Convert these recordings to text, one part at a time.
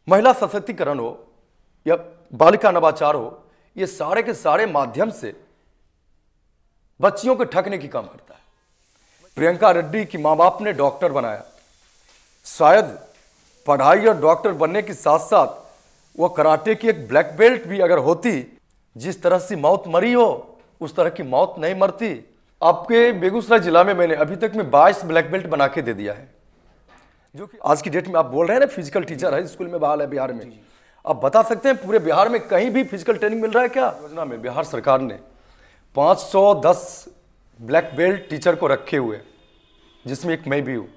महिला सशक्तिकरण हो या बालिका नवाचार हो, ये सारे के सारे माध्यम से बच्चियों को ठगने की काम करता है। प्रियंका रेड्डी की माँ बाप ने डॉक्टर बनाया, शायद पढ़ाई और डॉक्टर बनने के साथ साथ वो कराटे की एक ब्लैक बेल्ट भी अगर होती, जिस तरह से मौत मरी हो उस तरह की मौत नहीं मरती। आपके बेगूसराय जिला में मैंने अभी तक में 22 ब्लैक बेल्ट बना के दे दिया है, जो कि आज की डेट में आप बोल रहे हैं ना फिजिकल टीचर है स्कूल में बहाल है बिहार में। आप बता सकते हैं पूरे बिहार में कहीं भी फिजिकल ट्रेनिंग मिल रहा है क्या? योजना में बिहार सरकार ने 510 ब्लैक बेल्ट टीचर को रखे हुए, जिसमें एक मैं भी हूँ,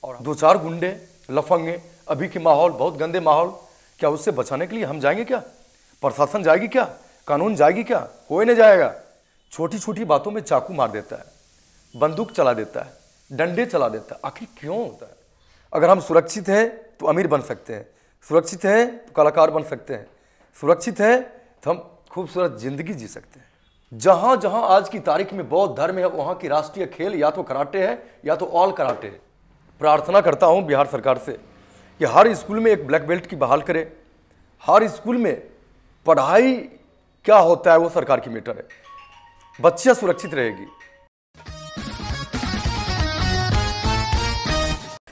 और 2-4 गुंडे लफंगे। अभी के माहौल बहुत गंदे माहौल, क्या उससे बचाने के लिए हम जाएंगे क्या? प्रशासन जाएगी क्या? कानून जाएगी क्या? कोई नहीं जाएगा। छोटी छोटी बातों में चाकू मार देता है, बंदूक चला देता है, डंडे चला देता है। आखिर क्यों होता है? अगर हम सुरक्षित हैं तो अमीर बन सकते हैं, सुरक्षित हैं तो कलाकार बन सकते हैं, सुरक्षित हैं तो हम खूबसूरत जिंदगी जी सकते हैं। जहाँ जहाँ आज की तारीख में बौद्ध धर्म है, वहाँ की राष्ट्रीय खेल या तो कराटे है या तो ऑल कराटे है। प्रार्थना करता हूँ बिहार सरकार से कि हर स्कूल में एक ब्लैक बेल्ट की बहाल करे। हर स्कूल में पढ़ाई क्या होता है वो सरकार की मैटर है, बच्चियाँ सुरक्षित रहेगी।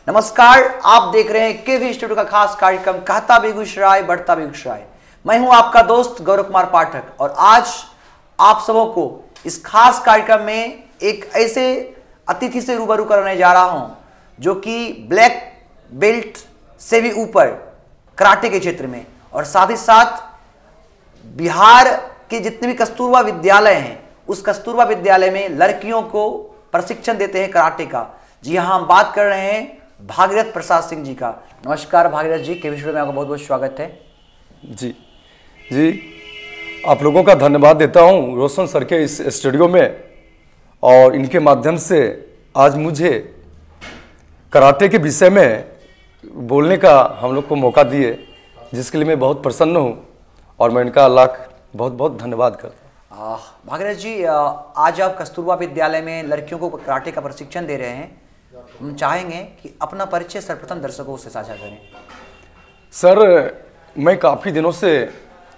नमस्कार, आप देख रहे हैं केवी स्टूडियो का खास कार्यक्रम कहता बेगूसराय बढ़ता बेगूसराय। मैं हूं आपका दोस्त गौरव कुमार पाठक, और आज आप सबों को इस खास कार्यक्रम में एक ऐसे अतिथि से रूबरू करने जा रहा हूं जो कि ब्लैक बेल्ट से भी ऊपर कराटे के क्षेत्र में, और साथ ही साथ बिहार के जितने भी कस्तूरबा विद्यालय हैं उस कस्तूरबा विद्यालय में लड़कियों को प्रशिक्षण देते हैं कराटे का। जी हाँ, हम बात कर रहे हैं भागीरथ प्रसाद सिंह जी का। नमस्कार भागीरथ जी, केवी स्टूडियो में आपका बहुत बहुत स्वागत है। जी आप लोगों का धन्यवाद देता हूं रोशन सर के इस स्टूडियो में, और इनके माध्यम से आज मुझे कराटे के विषय में बोलने का हम लोग को मौका दिए, जिसके लिए मैं बहुत प्रसन्न हूं, और मैं इनका लाख बहुत बहुत धन्यवाद करता हूँ। भागीरथ जी, आज आप कस्तूरबा विद्यालय में लड़कियों को कराटे का प्रशिक्षण दे रहे हैं। हम चाहेंगे कि अपना परिचय सर्वप्रथम दर्शकों से साझा करें। सर, मैं काफ़ी दिनों से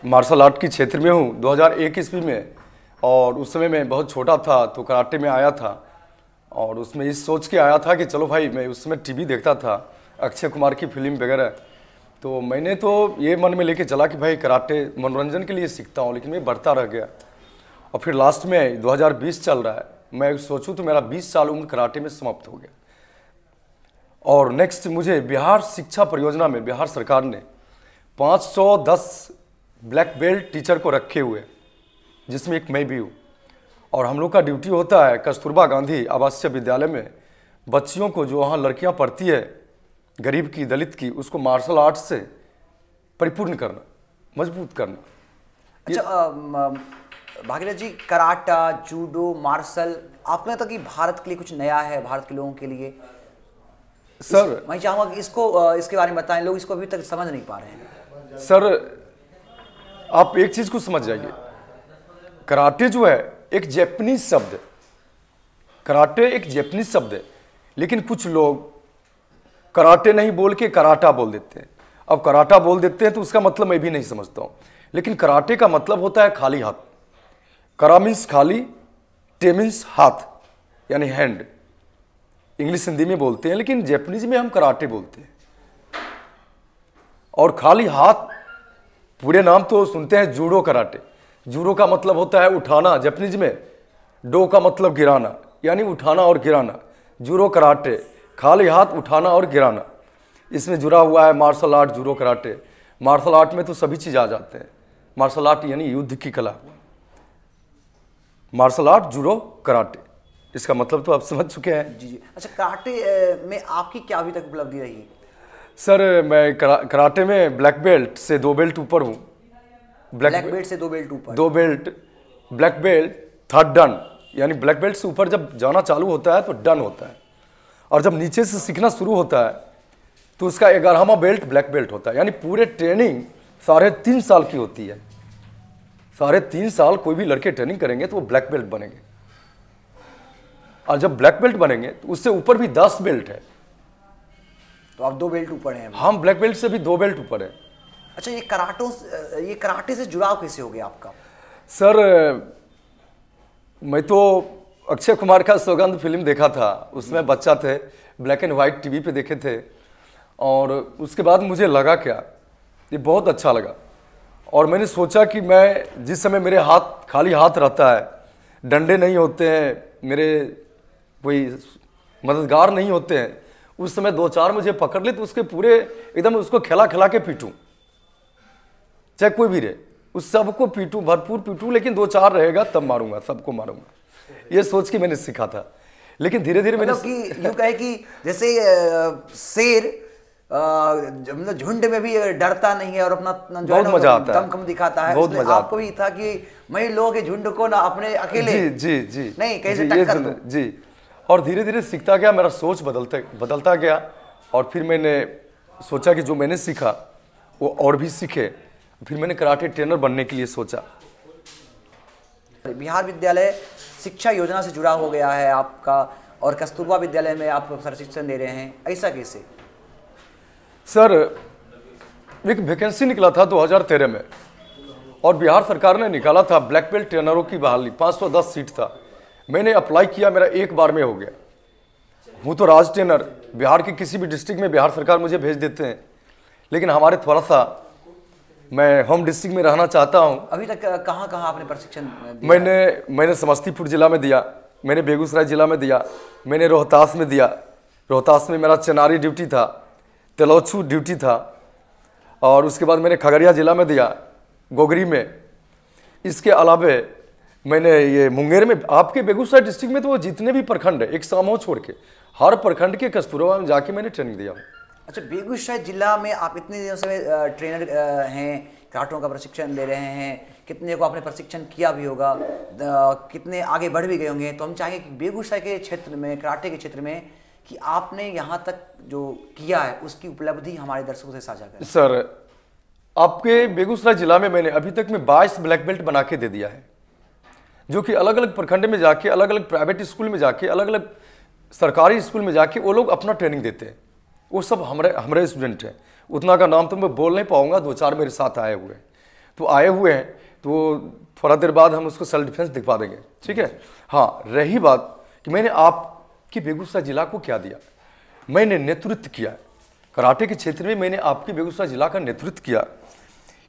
मार्शल आर्ट के क्षेत्र में हूँ। 2001 ईस्वी में, और उस समय मैं बहुत छोटा था तो कराटे में आया था, और उसमें इस सोच के आया था कि चलो भाई, मैं उस समय टीवी देखता था अक्षय कुमार की फिल्म वगैरह, तो मैंने तो ये मन में लेके चला कि भाई कराटे मनोरंजन के लिए सीखता हूँ, लेकिन मैं बढ़ता रह गया। और फिर लास्ट में 2020 चल रहा है, मैं सोचूं तो मेरा 20 साल उम्र कराटे में समाप्त हो गया। और नेक्स्ट मुझे बिहार शिक्षा परियोजना में बिहार सरकार ने 510 ब्लैक बेल्ट टीचर को रखे हुए, जिसमें एक मैं भी हूँ, और हम लोग का ड्यूटी होता है कस्तूरबा गांधी आवासीय विद्यालय में बच्चियों को, जो वहाँ लड़कियाँ पढ़ती है गरीब की दलित की, उसको मार्शल आर्ट से परिपूर्ण करना, मजबूत करना। अच्छा भागीरथ जी, कराटा, जूडो, मार्शल, आपको लगता है कि भारत के लिए कुछ नया है, भारत के लोगों के लिए? सर मैं चाहूँगा कि इसके बारे में बताएं, लोग इसको अभी तक समझ नहीं पा रहे हैं। सर, आप एक चीज़ को समझ जाइए, कराटे जो है एक जैपनीज शब्द है, कराटे एक जैपनीज शब्द है, लेकिन कुछ लोग कराटे नहीं बोल के कराटा बोल देते हैं। अब कराटा बोल देते हैं तो उसका मतलब मैं भी नहीं समझता हूँ, लेकिन कराटे का मतलब होता है खाली हाथ। करा मीन्स खाली, टे मीन्स हाथ यानी हैंड, इंग्लिश हिंदी में बोलते हैं, लेकिन जैपनीज में हम कराटे बोलते हैं। और खाली हाथ, पूरे नाम तो सुनते हैं जूडो कराटे। जूडो का मतलब होता है उठाना जैपनीज में, डो का मतलब गिराना, यानी उठाना और गिराना। जूडो कराटे खाली हाथ, उठाना और गिराना, इसमें जुड़ा हुआ है martial art, judo karate. Martial art में तो सभी चीज़ आ जाते हैं। मार्शल आर्ट यानी युद्ध की कला, मार्शल आर्ट, जूडो, कराटे, इसका मतलब तो आप समझ चुके हैं। जी। अच्छा, कराटे में आपकी क्या अभी तक उपलब्धि रही? सर, मैं कराटे में ब्लैक बेल्ट से 2 बेल्ट ऊपर हूँ। ब्लैक बेल्ट से 2 बेल्ट ऊपर? 2 belt, black belt, third done, यानी ब्लैक बेल्ट से ऊपर जब जाना चालू होता है तो डन होता है, और जब नीचे से सीखना शुरू होता है तो उसका 11वां बेल्ट ब्लैक बेल्ट होता है। यानी पूरे ट्रेनिंग 3.5 साल की होती है। 3.5 साल कोई भी लड़के ट्रेनिंग करेंगे तो वो ब्लैक बेल्ट बनेंगे, और जब ब्लैक बेल्ट बनेंगे तो उससे ऊपर भी 10 बेल्ट है। तो आप 2 बेल्ट ऊपर हैं। हम ब्लैक बेल्ट से भी 2 बेल्ट ऊपर हैं। अच्छा, ये कराटे से जुड़ाव कैसे हो गया आपका? सर मैं तो अक्षय कुमार का सौगंध फिल्म देखा था, उसमें बच्चा थे, ब्लैक एंड वाइट टीवी पे देखे थे, और उसके बाद मुझे लगा क्या, ये बहुत अच्छा लगा, और मैंने सोचा कि मैं जिस समय मेरे हाथ खाली हाथ रहता है, डंडे नहीं होते हैं, मेरे कोई मददगार नहीं होते हैं, उस समय 2-4 मुझे पकड़ ले तो उसके पूरे एकदम उसको खिला खिला के पीटूं, चाहे कोई भी रहे, उस सबको पीटूं, भरपूर पीटूं, लेकिन 2-4 रहेगा तब मारूंगा, सबको मारूंगा, ये सोच के मैंने सीखा था। लेकिन धीरे धीरे मैंने कि यूं कहे कि जैसे शेर मतलब झुंड में भी डरता नहीं है और अपना जो है बहुत मजा आता है, दम कम दिखाता है, बहुत इसलिए मजा आपको भी था कि मैं लोगों के झुंड को ना अपने अकेले जी नहीं कैसे जी, टक्कर दूं। जी, और धीरे धीरे सीखता गया, मेरा सोच बदलता गया, और फिर मैंने सोचा कि जो मैंने सीखा वो और भी सीखे, फिर मैंने कराटे ट्रेनर बनने के लिए सोचा। बिहार विद्यालय शिक्षा योजना से जुड़ा हो गया है आपका, और कस्तूरबा विद्यालय में आप प्रशिक्षण दे रहे हैं, ऐसा कैसे? सर एक वैकेंसी निकला था 2013 में, और बिहार सरकार ने निकाला था ब्लैक बेल्ट ट्रेनरों की बहाली, 510 सीट था, मैंने अप्लाई किया, मेरा एक बार में हो गया। हूँ तो राज ट्रेनर, बिहार के किसी भी डिस्ट्रिक्ट में बिहार सरकार मुझे भेज देते हैं, लेकिन हमारे थोड़ा सा मैं होम डिस्ट्रिक्ट में रहना चाहता हूँ। अभी तक कहाँ कहाँ आपने प्रशिक्षण दिया? मैंने समस्तीपुर जिला में दिया, मैंने बेगूसराय जिला में दिया, मैंने रोहतास में दिया, रोहतास में मेरा चेनारी ड्यूटी था, तेलौछू ड्यूटी था, और उसके बाद मैंने खगड़िया जिला में दिया, गोगरी में। इसके अलावे मैंने ये मुंगेर में, आपके बेगूसराय डिस्ट्रिक्ट में तो वो जितने भी प्रखंड है, एक सामो छोड़ के हर प्रखंड के कस्तूरबा में जाके मैंने ट्रेनिंग दिया हूँ। अच्छा, बेगूसराय जिला में आप इतने दिनों से ट्रेनर हैं, कराटों का प्रशिक्षण ले रहे हैं, कितने को आपने प्रशिक्षण किया भी होगा, कितने आगे बढ़ भी गए होंगे, तो हम चाहेंगे कि बेगूसराय के क्षेत्र में, कराटे के क्षेत्र में, कि आपने यहाँ तक जो किया है उसकी उपलब्धि हमारे दर्शकों से साझा करें। सर आपके बेगूसराय जिला में मैंने अभी तक में 22 ब्लैक बेल्ट बना के दे दिया है, जो कि अलग अलग प्रखंड में जाके, अलग अलग प्राइवेट स्कूल में जाके, अलग अलग सरकारी स्कूल में जाके वो लोग अपना ट्रेनिंग देते हैं, वो सब हमारे स्टूडेंट हैं। उतना का नाम तो मैं बोल नहीं पाऊंगा, 2-4 मेरे साथ आए हुए हैं, तो आए हुए हैं तो थोड़ा देर बाद हम उसको सेल्फ डिफेंस दिखवा देंगे, ठीक है। हाँ, रही बात कि मैंने आपके बेगूसराय जिला को क्या दिया, मैंने नेतृत्व किया कराटे के क्षेत्र में, मैंने आपके बेगूसराय जिला का नेतृत्व किया।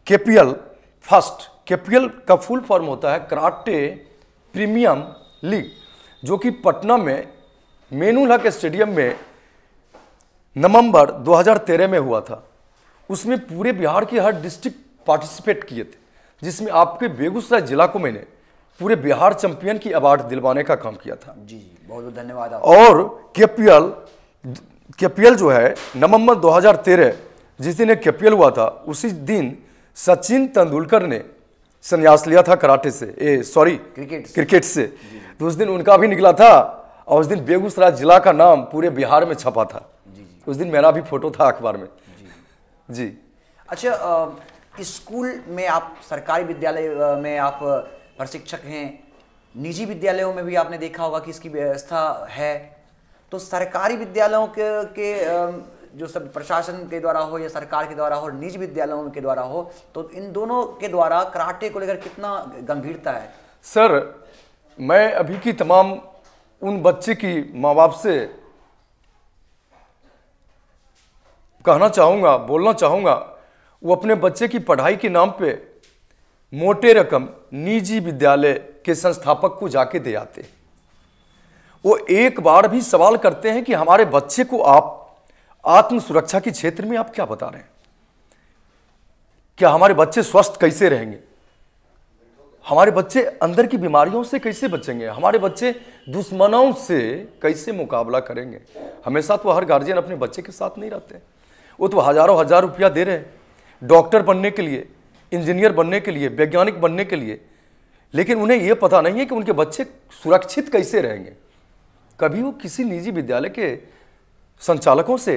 केपीएल फर्स्ट, केपीएल का फुल फॉर्म होता है कराटे प्रीमियम लीग, जो कि पटना में मेनुल हक स्टेडियम में नवंबर 2013 में हुआ था। उसमें पूरे बिहार के हर डिस्ट्रिक्ट पार्टिसिपेट किए थे, जिसमें आपके बेगूसराय जिला को मैंने पूरे बिहार चैंपियन की अवार्ड दिलवाने का काम किया था। जी बहुत बहुत धन्यवाद आप। और केपीएल जो है नवंबर 2013 जिस दिन केपीएल हुआ था, उसी दिन सचिन तेंदुलकर ने संन्यास लिया था कराटे से, क्रिकेट से। तो उस दिन उनका भी निकला था, और उस दिन बेगूसराय जिला का नाम पूरे बिहार में छपा था। उस दिन मेरा भी फोटो था अखबार में। जी। अच्छा, स्कूल में आप, सरकारी विद्यालय में आप प्रशिक्षक हैं, निजी विद्यालयों में भी आपने देखा होगा कि इसकी व्यवस्था है, तो सरकारी विद्यालयों के जो सब प्रशासन के द्वारा हो या सरकार के द्वारा हो और निजी विद्यालयों के द्वारा हो, तो इन दोनों के द्वारा कराटे को लेकर कितना गंभीरता है? सर मैं अभी की तमाम उन बच्चे की माँ बाप से कहना चाहूँगा, बोलना चाहूँगा, वो अपने बच्चे की पढ़ाई के नाम पे मोटे रकम निजी विद्यालय के संस्थापक को जाके दे आते हैं। वो एक बार भी सवाल करते हैं कि हमारे बच्चे को आप आत्म सुरक्षा के क्षेत्र में आप क्या बता रहे हैं, क्या हमारे बच्चे स्वस्थ कैसे रहेंगे, हमारे बच्चे अंदर की बीमारियों से कैसे बचेंगे, हमारे बच्चे दुश्मनों से कैसे मुकाबला करेंगे। हमेशा तो हर गार्जियन अपने बच्चे के साथ नहीं रहते, वो तो हजारों हजार रुपया दे रहे हैं डॉक्टर बनने के लिए, इंजीनियर बनने के लिए, वैज्ञानिक बनने के लिए, लेकिन उन्हें यह पता नहीं है कि उनके बच्चे सुरक्षित कैसे रहेंगे। कभी वो किसी निजी विद्यालय के संचालकों से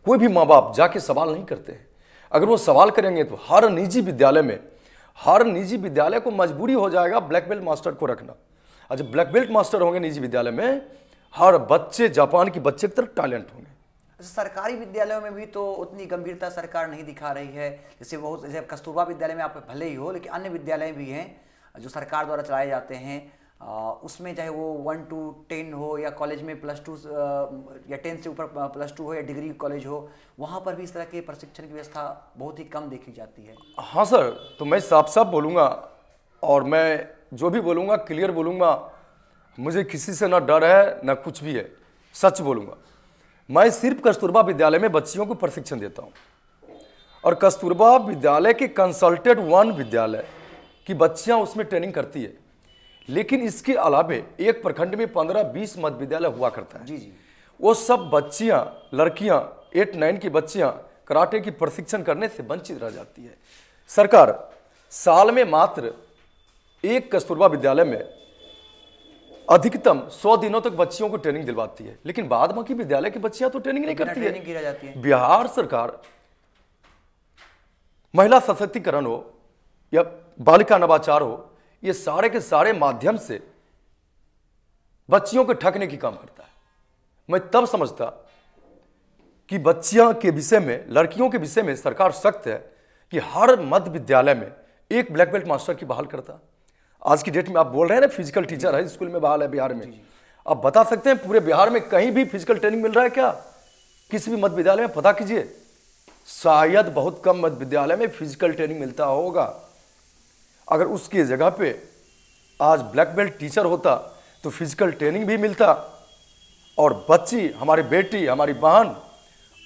कोई भी माँ बाप जाके सवाल नहीं करते हैं। अगर वो सवाल करेंगे तो हर निजी विद्यालय को मजबूरी हो जाएगा ब्लैक बेल्ट मास्टर को रखना। और जब ब्लैक बेल्ट मास्टर होंगे निजी विद्यालय में, हर बच्चे जापान की बच्चे की तरह टैलेंट होंगे। सरकारी विद्यालयों में भी तो उतनी गंभीरता सरकार नहीं दिखा रही है। जैसे कस्तूरबा विद्यालय में आप भले ही हो, लेकिन अन्य विद्यालय भी हैं जो सरकार द्वारा चलाए जाते हैं। उसमें चाहे वो 1 to 10 हो या कॉलेज में +2 या 10 से ऊपर +2 हो या डिग्री कॉलेज हो, वहाँ पर भी इस तरह के प्रशिक्षण की व्यवस्था बहुत ही कम देखी जाती है। हाँ सर, तो मैं साफ साफ बोलूँगा और मैं जो भी बोलूँगा क्लियर बोलूँगा। मुझे किसी से ना डर है ना कुछ भी है, सच बोलूँगा। मैं सिर्फ कस्तूरबा विद्यालय में बच्चियों को प्रशिक्षण देता हूँ और कस्तूरबा विद्यालय के कंसल्टेड 1 विद्यालय की बच्चियाँ उसमें ट्रेनिंग करती है। लेकिन इसके अलावे एक प्रखंड में 15-20 मध्य विद्यालय हुआ करता है। जी जी। वो सब बच्चियां, लड़कियां 8-9 की बच्चियां कराटे की प्रशिक्षण करने से वंचित रह जाती है। सरकार साल में मात्र एक कस्तूरबा विद्यालय में अधिकतम 100 दिनों तक बच्चियों को ट्रेनिंग दिलवाती है, लेकिन बाद बाकी विद्यालय की बच्चियां तो ट्रेनिंग नहीं करती ट्रेनिंग की रह जाती है। बिहार सरकार महिला सशक्तिकरण हो या बालिका नवाचार हो, ये सारे के सारे माध्यम से बच्चियों को ठगने की काम करता है। मैं तब समझता कि बच्चियों के विषय में, लड़कियों के विषय में सरकार सख्त है कि हर मध्य विद्यालय में एक ब्लैक बेल्ट मास्टर की बहाल करता। आज की डेट में आप बोल रहे हैं ना फिजिकल टीचर है स्कूल में बहाल है बिहार में, आप बता सकते हैं पूरे बिहार में कहीं भी फिजिकल ट्रेनिंग मिल रहा है क्या? किसी भी मध्य विद्यालय में पता कीजिए, शायद बहुत कम मध्य विद्यालय में फिजिकल ट्रेनिंग मिलता होगा। अगर उसकी जगह पे आज ब्लैक बेल्ट टीचर होता तो फिजिकल ट्रेनिंग भी मिलता और बच्ची, हमारी बेटी, हमारी बहन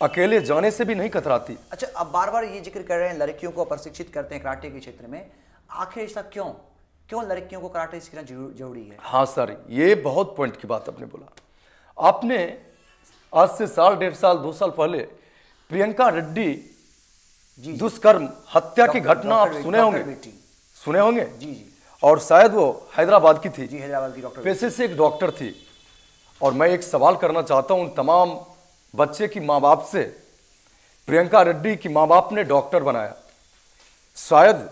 अकेले जाने से भी नहीं कतराती। अच्छा, अब बार बार ये जिक्र कर रहे हैं लड़कियों को प्रशिक्षित करते हैं कराटे के क्षेत्र में, आखिर ऐसा क्यों लड़कियों को कराटे सीखना जरूरी है? हाँ सर, ये बहुत पॉइंट की बात आपने बोला। आपने आज से साल, 1.5 साल, 2 साल पहले प्रियंका रेड्डी दुष्कर्म हत्या की घटना आप सुने होंगे जी जी। और शायद वो हैदराबाद की थी। जी, हैदराबाद की डॉक्टर, पेशे से एक डॉक्टर थी। और मैं एक सवाल करना चाहता हूं उन तमाम बच्चे की माँ बाप से। प्रियंका रेड्डी की माँ बाप ने डॉक्टर बनाया, शायद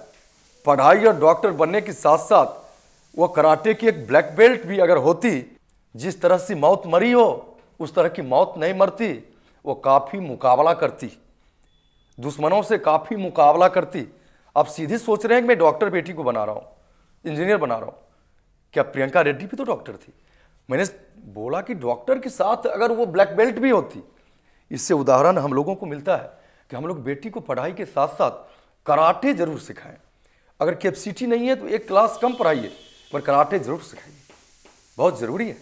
पढ़ाई और डॉक्टर बनने के साथ साथ वो कराटे की एक ब्लैक बेल्ट भी अगर होती, जिस तरह से मौत मरी हो उस तरह की मौत नहीं मरती। वो काफ़ी मुकाबला करती, दुश्मनों से काफ़ी मुकाबला करती। आप सीधे सोच रहे हैं कि मैं डॉक्टर बेटी को बना रहा हूँ, इंजीनियर बना रहा हूँ। क्या प्रियंका रेड्डी भी तो डॉक्टर थी? मैंने बोला कि डॉक्टर के साथ अगर वो ब्लैक बेल्ट भी होती। इससे उदाहरण हम लोगों को मिलता है कि हम लोग बेटी को पढ़ाई के साथ साथ कराटे जरूर सिखाएं। अगर कैपेसिटी नहीं है तो एक क्लास कम पढ़ाइए, पर कराटे जरूर सिखाइए, बहुत ज़रूरी है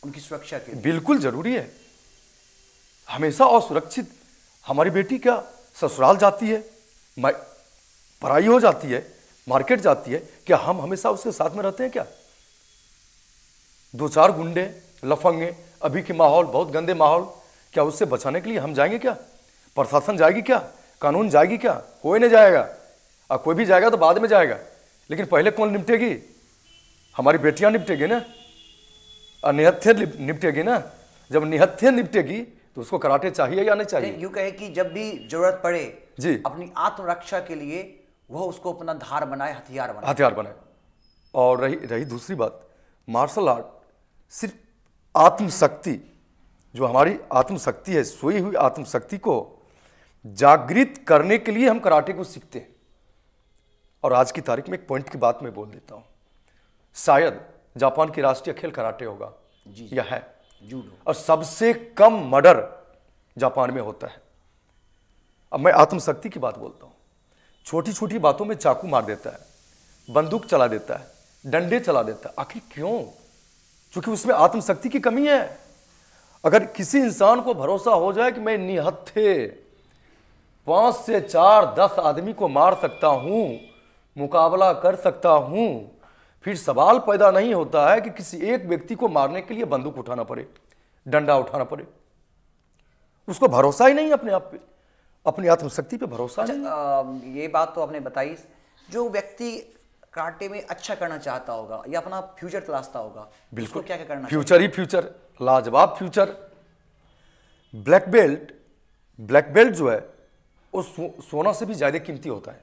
उनकी सुरक्षा के लिए। बिल्कुल ज़रूरी है। हमेशा असुरक्षित हमारी बेटी क्या ससुराल जाती है, पढ़ाई हो जाती है, मार्केट जाती है, क्या हम हमेशा उसके साथ में रहते हैं क्या? 2-4 गुंडे, लफंगे, अभी के माहौल बहुत गंदे माहौल, क्या उससे बचाने के लिए हम जाएंगे क्या? प्रशासन जाएगी क्या? कानून जाएगी क्या? कोई नहीं जाएगा। और कोई भी जाएगा तो बाद में जाएगा, लेकिन पहले कौन निपटेगी? हमारी बेटियां निपटेगी ना, और निहत्थे निपटेगी ना। जब निहत्थे निपटेगी तो उसको कराटे चाहिए या नहीं चाहिए? यूं कहे कि जब भी जरूरत पड़े जी, अपनी आत्मरक्षा के लिए वह उसको अपना धार बनाए, हथियार बनाए। और रही दूसरी बात, मार्शल आर्ट सिर्फ आत्मशक्ति, जो हमारी आत्मशक्ति है, सोई हुई आत्मशक्ति को जागृत करने के लिए हम कराटे को सीखते हैं। और आज की तारीख में एक पॉइंट की बात मैं बोल देता हूँ, शायद जापान की राष्ट्रीय खेल कराटे होगा या है, जूडो, और सबसे कम मर्डर जापान में होता है। अब मैं आत्मशक्ति की बात बोलता हूँ। छोटी छोटी बातों में चाकू मार देता है, बंदूक चला देता है, डंडे चला देता है। आखिर क्यों? क्योंकि उसमें आत्मशक्ति की कमी है। अगर किसी इंसान को भरोसा हो जाए कि मैं निहत्थे 5 से 4, 10 आदमी को मार सकता हूं, मुकाबला कर सकता हूं, फिर सवाल पैदा नहीं होता है कि किसी एक व्यक्ति को मारने के लिए बंदूक उठाना पड़े, डंडा उठाना पड़े। उसको भरोसा ही नहीं अपने आप पे, अपनी आत्मशक्ति पे भरोसा नहीं। ये बात तो आपने बताई। जो व्यक्ति कराटे में अच्छा करना चाहता होगा या अपना फ्यूचर तलाशता होगा, बिल्कुल क्या क्या करना फ्यूचर ही फ्यूचर, लाजवाब फ्यूचर। ब्लैक बेल्ट जो है वो सोना से भी ज्यादा कीमती होता है।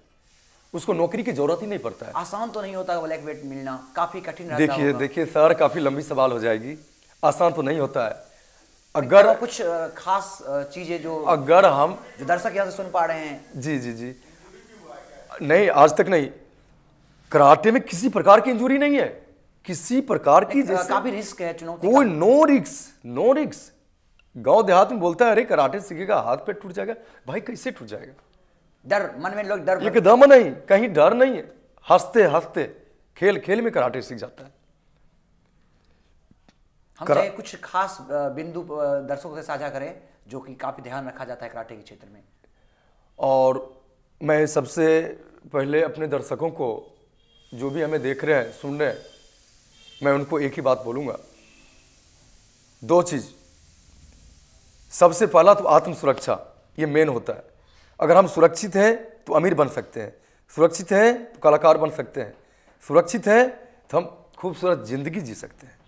उसको नौकरी की जरूरत ही नहीं पड़ता है। आसान तो नहीं होता ब्लैक बेल्ट मिलना, काफी कठिन रहता है। देखिए सर, काफी लंबी सवाल हो जाएगी। आसान तो नहीं होता है। अगर और कुछ खास चीजें जो अगर हम जो दर्शक यहाँ से सुन पा रहे हैं। जी जी जी, नहीं आज तक नहीं, कराटे में किसी प्रकार की इंजरी नहीं है, किसी प्रकार की, जैसे काफी रिस्क है, चुनौती कोई नो रिक्स, नो रिक्स। गांव देहात में बोलता है अरे कराटे सीखेगा हाथ पैर टूट जाएगा, भाई कैसे टूट जाएगा? डर मन में, लोग डर एकदम नहीं, कहीं डर नहीं है, हंसते हंसते खेल खेल में कराटे सीख जाता है। हम चाहे कुछ खास बिंदु दर्शकों से साझा करें जो कि काफी ध्यान रखा जाता है कराटे के क्षेत्र में। और मैं सबसे पहले अपने दर्शकों को, जो भी हमें देख रहे हैं सुन रहे हैं, मैं उनको एक ही बात बोलूंगा, दो चीज। सबसे पहला तो आत्म सुरक्षा, ये मेन होता है। अगर हम सुरक्षित हैं तो अमीर बन सकते हैं, सुरक्षित हैं तो कलाकार बन सकते हैं, सुरक्षित हैं तो हम खूबसूरत जिंदगी जी सकते हैं।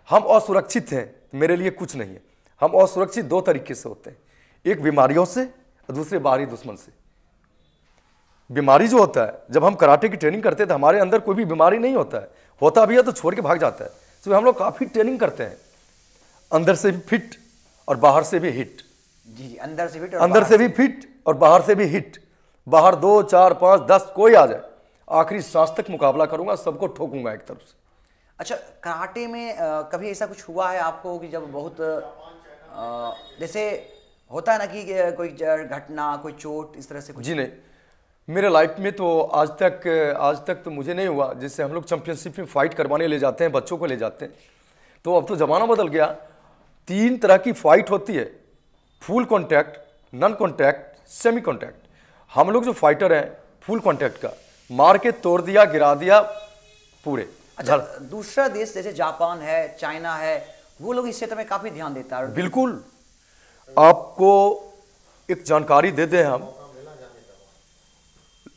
हम असुरक्षित हैं तो मेरे लिए कुछ नहीं है। हम असुरक्षित दो तरीके से होते हैं, एक बीमारियों से और दूसरे बाहरी दुश्मन से। बीमारी जो होता है, जब हम कराटे की ट्रेनिंग करते हैं तो हमारे अंदर कोई भी बीमारी नहीं होता है, होता भी है तो छोड़ के भाग जाता है। तो हम लोग काफ़ी ट्रेनिंग करते हैं, अंदर से भी फिट और बाहर से भी हिट। जी, अंदर से फिट और अंदर से भी फिट और बाहर से भी हिट। बाहर 2 4 5 10 कोई आ जाए, आखिरी सांस तक मुकाबला करूंगा, सबको ठोकूंगा एक तरफ से। अच्छा, कराटे में कभी ऐसा कुछ हुआ है आपको कि जब बहुत जैसे होता है ना कि कोई घटना, कोई चोट, इस तरह से कुछ? जी नहीं, मेरे लाइफ में तो आज तक तो मुझे नहीं हुआ। जैसे हम लोग चैंपियनशिप में फाइट करवाने ले जाते हैं, बच्चों को ले जाते हैं, तो अब तो ज़माना बदल गया। 3 तरह की फाइट होती है, full contact, non contact, semi contact. हम लोग जो फाइटर हैं फुल कॉन्टैक्ट का, मार के तोड़ दिया, गिरा दिया पूरे। अच्छा, दूसरा देश जैसे जापान है, चाइना है, वो लोग इस क्षेत्र में काफी ध्यान देता है। बिल्कुल, आपको एक जानकारी दे दें हम,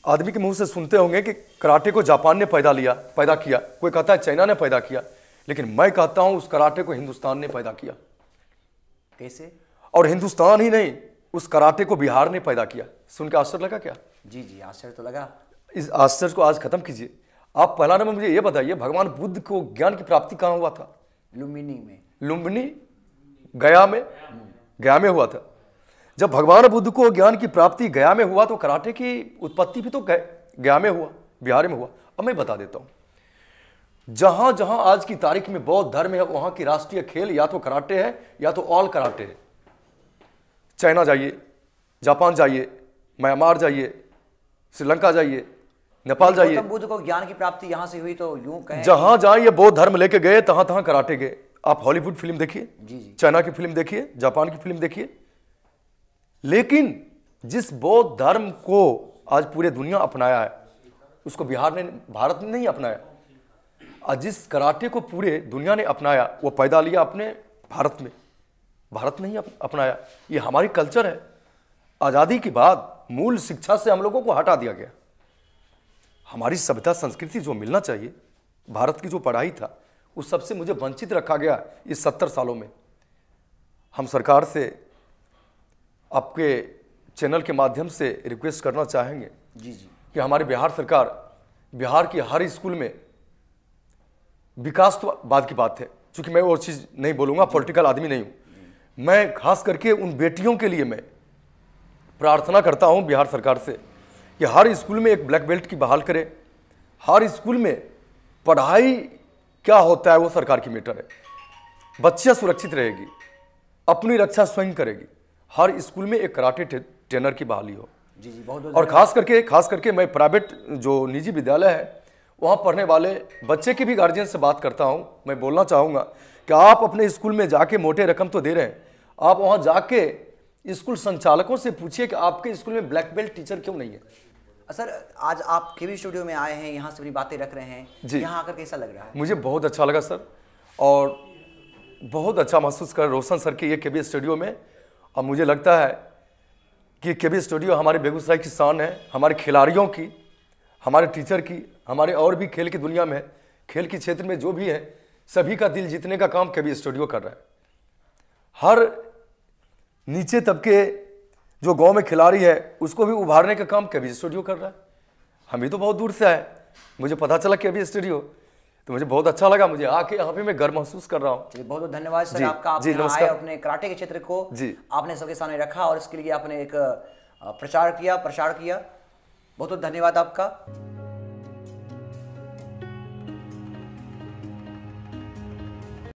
आदमी के मुंह से सुनते होंगे कि कराटे को जापान ने पैदा किया, कोई कहता है चाइना ने पैदा किया, लेकिन मैं कहता हूं उस कराटे को हिंदुस्तान ने पैदा किया। कैसे? और हिंदुस्तान ही नहीं, उस कराटे को बिहार ने पैदा किया। सुन के आश्चर्य लगा क्या? जी जी, आश्चर्य तो लगा। इस आश्चर्य को आज खत्म कीजिए। आप पहला नंबर मुझे ये बताइए, भगवान बुद्ध को ज्ञान की प्राप्ति कहां हुआ था? लुम्बिनी में। लुम्बिनी, गया में हुआ था। जब भगवान बुद्ध को ज्ञान की प्राप्ति गया में हुआ तो कराटे की उत्पत्ति भी तो गया में हुआ, बिहार में हुआ। अब मैं बता देता हूं, जहां जहां आज की तारीख में बौद्ध धर्म है, वहां की राष्ट्रीय खेल या तो कराटे है या तो ऑल कराटे है। चाइना जाइए, जापान जाइए, म्यांमार जाइए, श्रीलंका जाइए, नेपाल जाइए, गौतम बुद्ध को ज्ञान की प्राप्ति यहां से हुई तो यूं कहें, जहां जहां ये बौद्ध धर्म लेके गए तहां तहां कराटे गए। आप हॉलीवुड फिल्म देखिए, जी जी, चाइना की फिल्म देखिए, जापान की फिल्म देखिए, लेकिन जिस बौद्ध धर्म को आज पूरे दुनिया अपनाया है, उसको भारत ने नहीं अपनाया। आज जिस कराटे को पूरे दुनिया ने अपनाया, वो पैदा लिया अपने भारत में, भारत नहीं अपनाया। ये हमारी कल्चर है। आज़ादी के बाद मूल शिक्षा से हम लोगों को हटा दिया गया। हमारी सभ्यता संस्कृति जो मिलना चाहिए, भारत की जो पढ़ाई था, उस सबसे मुझे वंचित रखा गया इस 70 सालों में। हम सरकार से, आपके चैनल के माध्यम से रिक्वेस्ट करना चाहेंगे जी जी, कि हमारी बिहार सरकार, बिहार की हर स्कूल में विकास तो बाद की बात है, क्योंकि मैं वो चीज़ नहीं बोलूँगा, पॉलिटिकल आदमी नहीं हूँ। मैं खास करके उन बेटियों के लिए मैं प्रार्थना करता हूँ बिहार सरकार से कि हर स्कूल में एक ब्लैक बेल्ट की बहाल करे। हर स्कूल में पढ़ाई क्या होता है वो सरकार की मैटर है। बच्चियाँ सुरक्षित रहेगी, अपनी रक्षा स्वयं करेगी। हर स्कूल में एक कराटे ट्रेनर की बहाली हो। जी जी, बहुत और खास करके मैं प्राइवेट जो निजी विद्यालय है वहाँ पढ़ने वाले बच्चे के भी गार्जियन से बात करता हूँ। मैं बोलना चाहूँगा कि आप अपने स्कूल में जाके मोटे रकम तो दे रहे हैं, आप वहाँ जाके स्कूल संचालकों से पूछिए कि आपके स्कूल में ब्लैक बेल्ट टीचर क्यों नहीं है। सर, आज आप केवी स्टूडियो में आए हैं, यहाँ से अपनी बातें रख रहे हैं, यहाँ आकर कैसा लग रहा है? मुझे बहुत अच्छा लगा सर, और बहुत अच्छा महसूस कर रोशन सर के ये केवी स्टूडियो में। और मुझे लगता है कि केवी स्टूडियो हमारे बेगूसराय की शान है, हमारे खिलाड़ियों की, हमारे टीचर की, हमारे और भी खेल की दुनिया में, खेल के क्षेत्र में जो भी है, सभी का दिल जीतने का काम केवी स्टूडियो कर रहा है। हर नीचे तबके जो गांव में खिलाड़ी है उसको भी उभारने का काम केवी स्टूडियो कर रहा है। हम भी तो बहुत दूर से आए, मुझे पता चला केवी स्टूडियो, तो मुझे बहुत अच्छा लगा, मुझे आके यहाँ पे मैं गर्व महसूस कर रहा हूँ। चलिए, बहुत बहुत धन्यवाद सर जी, आपका। आप जी, यहाँ आए नमस्कार। और अपने कराटे के क्षेत्र को जी। आपने सबके सामने रखा और इसके लिए आपने एक प्रचार किया, प्रसार किया। बहुत बहुत धन्यवाद आपका।